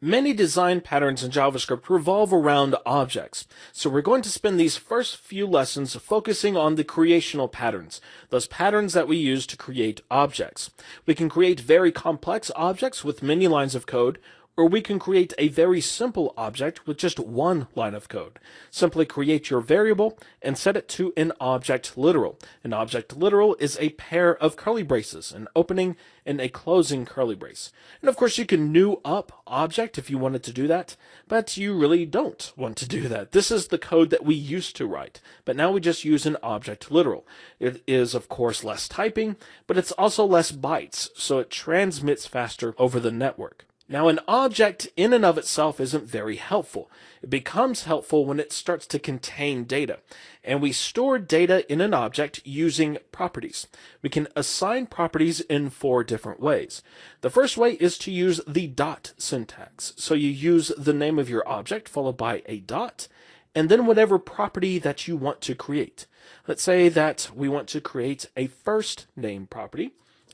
Many design patterns in JavaScript revolve around objects, so we're going to spend these first few lessons focusing on the creational patterns, those patterns that we use to create objects. We can create very complex objects with many lines of code, or we can create a very simple object with just one line of code. Simply create your variable and set it to an object literal. An object literal is a pair of curly braces, an opening and a closing curly brace. And of course you can new up object if you wanted to do that, but you really don't want to do that. This is the code that we used to write, but now we just use an object literal. It is of course less typing, but it's also less bytes, so it transmits faster over the network. Now, an object in and of itself isn't very helpful. It becomes helpful when it starts to contain data. And we store data in an object using properties. We can assign properties in 4 different ways. The first way is to use the dot syntax. So you use the name of your object followed by a dot, and then whatever property that you want to create. Let's say that we want to create a first name property.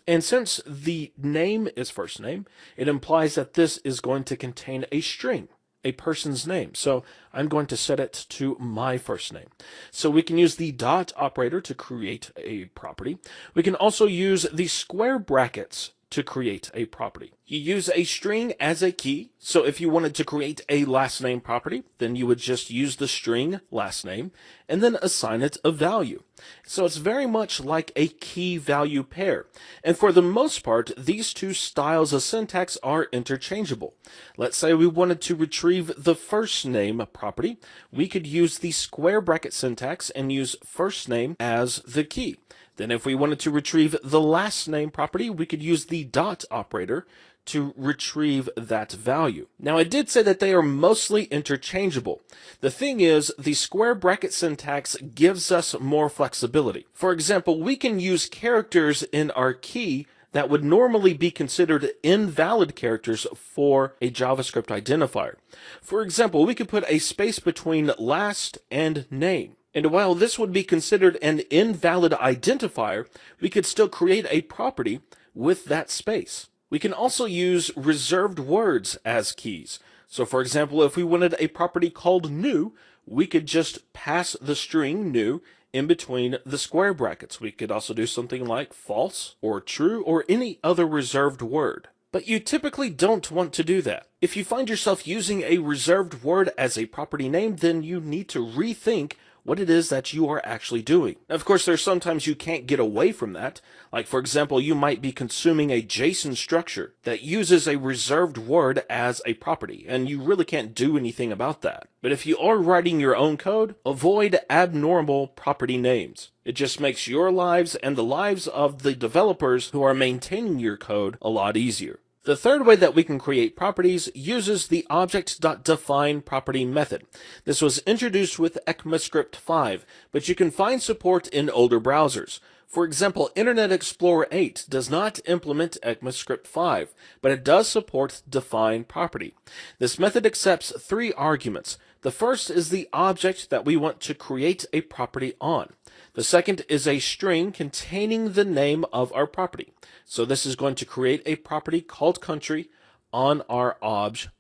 And since the name is first name, it implies that this is going to contain a string, a person's name. So I'm going to set it to my first name. So we can use the dot operator to create a property. We can also use the square brackets to create a property. You use a string as a key, so if you wanted to create a last name property, then you would just use the string last name and then assign it a value. So it's very much like a key value pair. And for the most part, these two styles of syntax are interchangeable. Let's say we wanted to retrieve the first name property. We could use the square bracket syntax and use first name as the key. Then if we wanted to retrieve the last name property, we could use the dot operator to retrieve that value. Now I did say that they are mostly interchangeable. The thing is, the square bracket syntax gives us more flexibility. For example, we can use characters in our key that would normally be considered invalid characters for a JavaScript identifier. For example, we could put a space between last and name. And while this would be considered an invalid identifier, we could still create a property with that space. We can also use reserved words as keys. So for example, if we wanted a property called new, we could just pass the string new in between the square brackets. We could also do something like false or true or any other reserved word. But you typically don't want to do that. If you find yourself using a reserved word as a property name, then you need to rethink what it is that you are actually doing. Now, of course, there's sometimes you can't get away from that. Like, for example, you might be consuming a JSON structure that uses a reserved word as a property, and you really can't do anything about that. But if you are writing your own code, avoid abnormal property names. It just makes your lives and the lives of the developers who are maintaining your code a lot easier. The third way that we can create properties uses the object.define property method. This was introduced with ECMAScript 5, but you can find support in older browsers. For example, Internet Explorer 8 does not implement ECMAScript 5, but it does support define property. This method accepts 3 arguments. The first is the object that we want to create a property on. The second is a string containing the name of our property. So this is going to create a property called country on our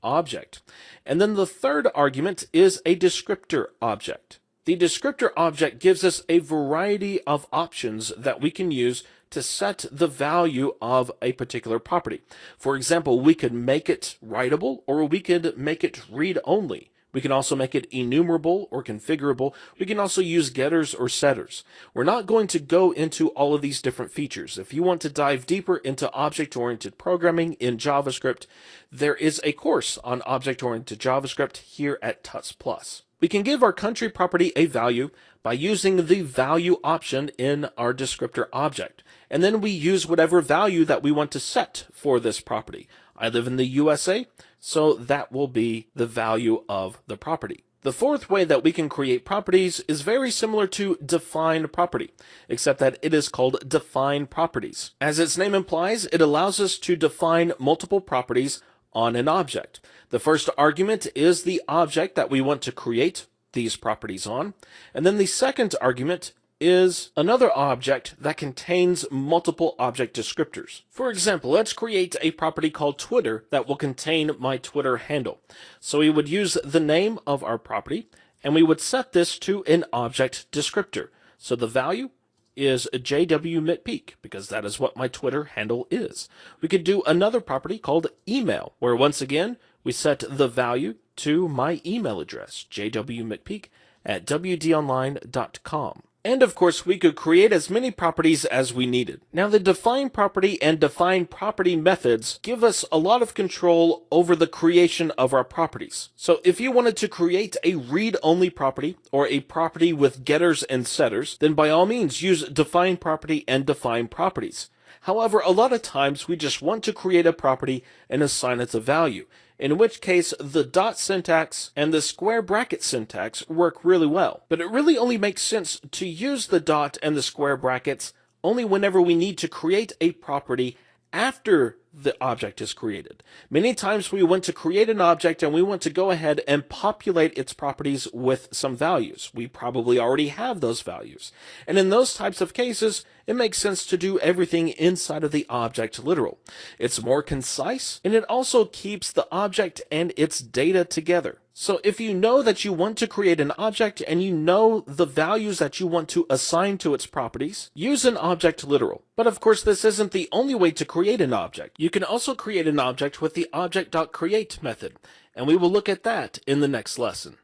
object. And then the third argument is a descriptor object. The descriptor object gives us a variety of options that we can use to set the value of a particular property. For example, we could make it writable or we could make it read-only. We can also make it enumerable or configurable. We can also use getters or setters. We're not going to go into all of these different features. If you want to dive deeper into object-oriented programming in JavaScript, there is a course on object-oriented JavaScript here at Tuts Plus. We can give our country property a value by using the value option in our descriptor object. And then we use whatever value that we want to set for this property. I live in the USA, so that will be the value of the property. The fourth way that we can create properties is very similar to define property, except that it is called define properties. As its name implies, it allows us to define multiple properties on an object. The first argument is the object that we want to create these properties on, and then the second argument is another object that contains multiple object descriptors. For example, let's create a property called Twitter that will contain my Twitter handle. So we would use the name of our property, and we would set this to an object descriptor. So the value is JWMitPeak, because that is what my Twitter handle is. We could do another property called email, where once again, we set the value to my email address, jwmitpeak@wdonline.com. And of course, we could create as many properties as we needed. Now, the define property and define property methods give us a lot of control over the creation of our properties. So if you wanted to create a read-only property or a property with getters and setters, then by all means use define property and define properties. However, a lot of times we just want to create a property and assign it a value, in which case the dot syntax and the square bracket syntax work really well. But it really only makes sense to use the dot and the square brackets only whenever we need to create a property after the object is created. Many times we want to create an object and we want to go ahead and populate its properties with some values. We probably already have those values. And in those types of cases, it makes sense to do everything inside of the object literal. It's more concise, and it also keeps the object and its data together. So if you know that you want to create an object and you know the values that you want to assign to its properties, use an object literal. But of course, this isn't the only way to create an object. You can also create an object with the object.create method, and we will look at that in the next lesson.